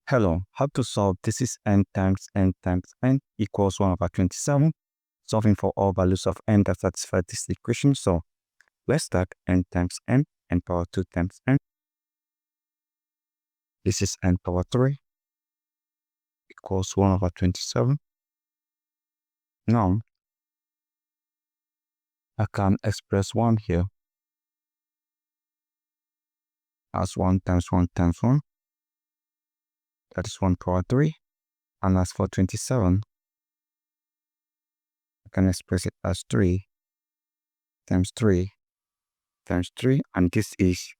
Hello, how to solve this is n times n times n equals 1 over 27. Solving for all values of n that satisfy this equation. So let's start n times n power 2 times n. This is n power 3 equals 1 over 27. Now, I can express 1 here as 1 times 1 times 1. That is 1 power 3. And as for 27, I can express it as 3 times 3 times 3. And this is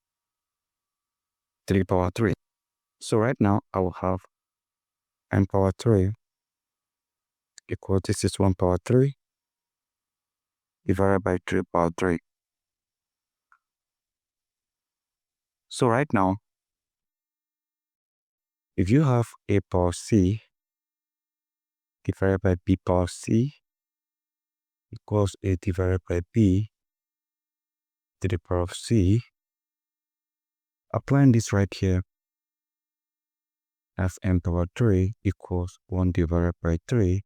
3 power 3. So right now, I will have n power 3 equals, this is 1 power 3 divided by 3 power 3. So right now, if you have a power c divided by b power c equals a divided by b to the power of c, applying this right here as n power 3 equals 1 divided by 3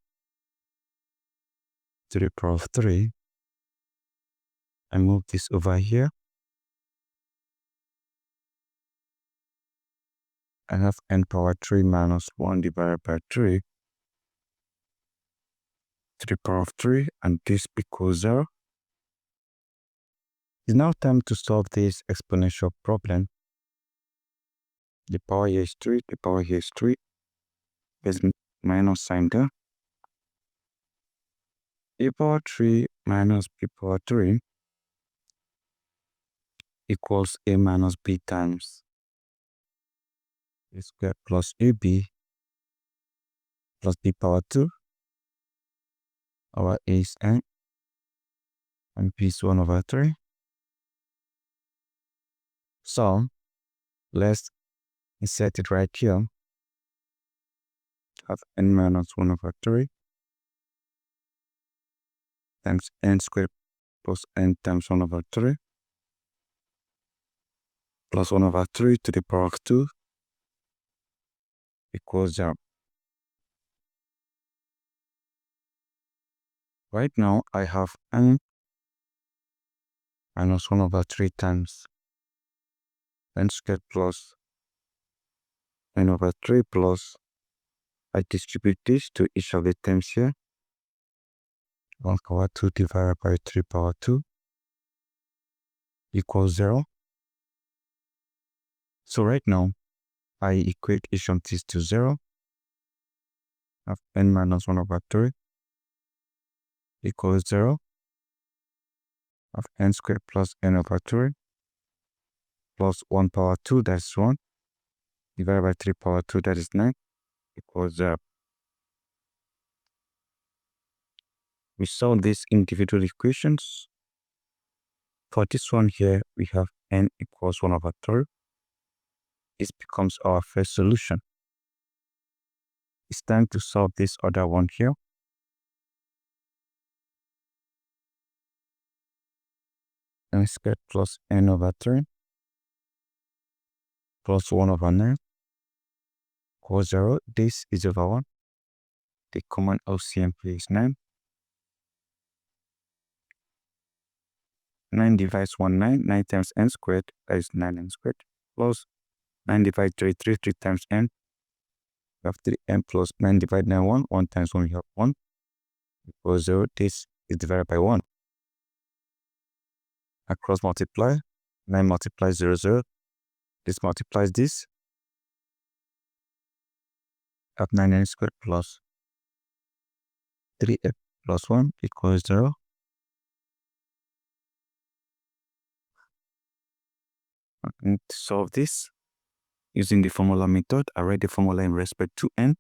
to the power of 3, I move this over here. I have n power 3 minus 1 divided by 3 to the power of 3, and this equals 0. It's now time to solve this exponential problem. The power here is 3, the power here is 3. There's minus sign there. A power 3 minus b power 3 equals a minus b times a squared plus ab plus b power 2. Our a is n and b is 1 over 3. So let's insert it right here. Have n minus 1 over 3 times n squared plus n times 1 over 3 plus 1 over 3 to the power of 2 equals 0. Right now, I have n minus 1 over 3 times n squared plus n over 3 plus, I distribute this to each of the terms here. 1 power 2 divided by 3 power 2 equals 0. So right now, I equate each of these to 0. I have n minus 1 over 3 equals 0. I have n squared plus n over 3 plus 1 power 2, that's 1, divided by 3 power 2, that is 9, equals 0. We solve these individual equations. For this one here, we have n equals 1 over 3. This becomes our first solution. It's time to solve this other one here. N squared plus n over 3 plus 1 over 9 equals 0. This is over 1. The common LCM here is 9. 9 divides 1, 9. 9 times n squared, that is 9n squared, plus 9 divides 3, 3 times n. We have 3n plus 9 divided 9, 1. 1 times 1, we have 1 equals 0. This is divided by 1. Across multiply, 9 multiplies 0, 0. This multiplies this. Have 9n squared plus 3f plus 1 equals 0. And to solve this, using the formula method, I write the formula in respect to n.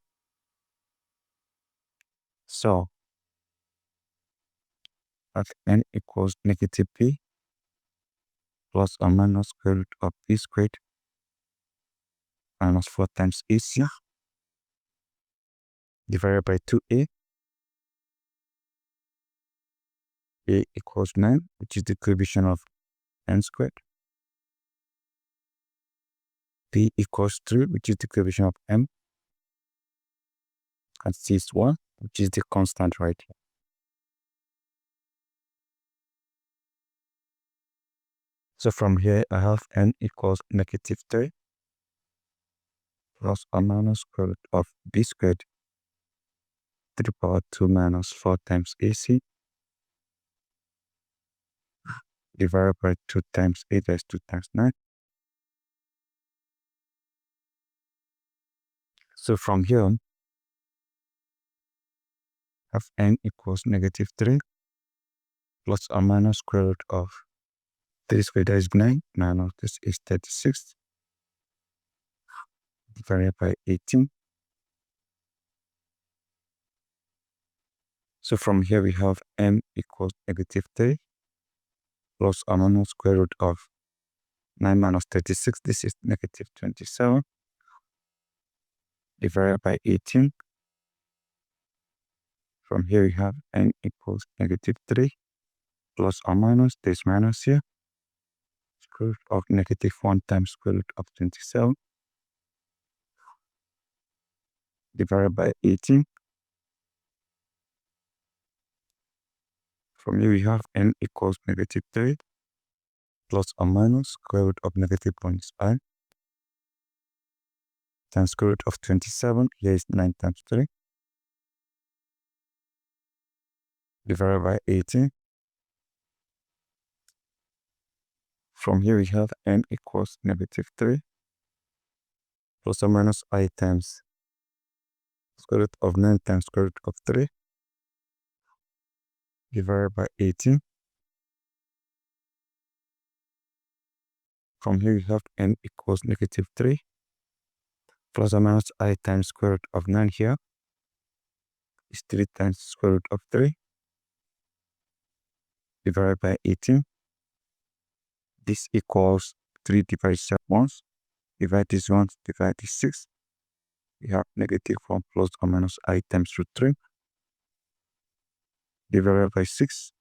So, at n equals negative b plus or minus square root of b squared minus 4 times ac divided by 2a. A equals 9, which is the coefficient of n squared. B equals 3, which is the coefficient of m. can see is 1, which is the constant right here. So from here, I have n equals -3 plus or minus square root of b squared 3 power 2 minus 4 times ac divided by 2 times 8 raised to 2 times 9. So from here on, have n equals -3 plus or minus square root of 3 squared, that is 9, minus this is 36, divided by 18. So from here we have n equals -3 plus or minus square root of 9 minus 36, this is -27, divided by 18. From here we have n equals -3 plus or minus this minus here, square root of -1 times square root of 27, divided by 18. From here we have n equals -3 plus or minus square root of -0.5 times square root of 27, here is 9 times 3, divided by 18. From here we have n equals -3 plus or minus I times square root of 9 times square root of 3, divided by 18. From here we have n equals -3 plus or minus I times square root of 9 here is 3 times square root of 3, divided by 18. This equals 3 divided 7 once, divide this once, divide this 6. We have -1 plus or minus I times root 3, divided by 6.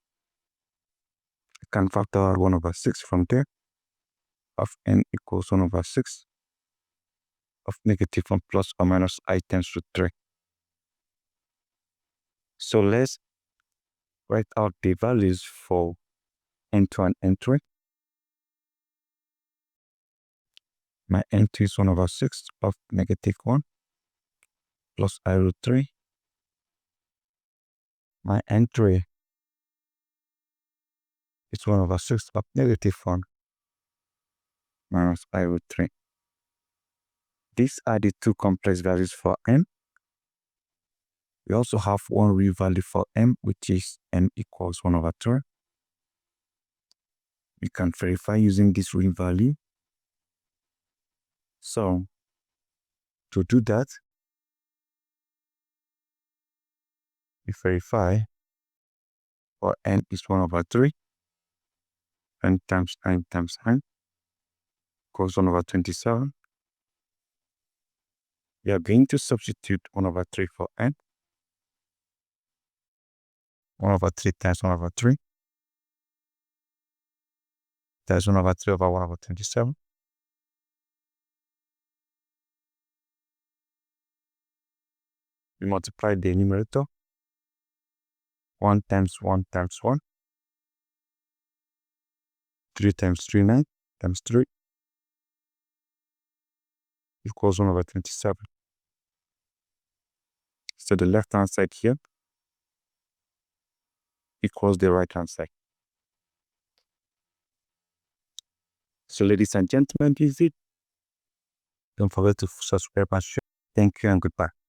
I can factor out 1 over 6 from there, of n equals 1 over 6 of -1 plus or minus I times root 3. So let's write out the values for n2 and n3. My n2 is 1 over 6 of -1 plus I root 3. My n3 is 1 over 6 of -1 minus I root 3. These are the two complex values for n. We also have one real value for m, which is n equals 1 over 3. We can verify using this real value. So to do that, we verify for n is 1 over 3, n times n times n equals 1 over 27. We are going to substitute 1 over 3 for n. 1 over 3 times 1 over 3. That's 1 over 3 over 1 over 27. We multiply the numerator. 1 times 1 times 1. 3 times 3, 9 times 3 equals 1 over 27. So the left hand side here equals the right hand side. So ladies and gentlemen, this is it. Don't forget to subscribe and share. Thank you and goodbye.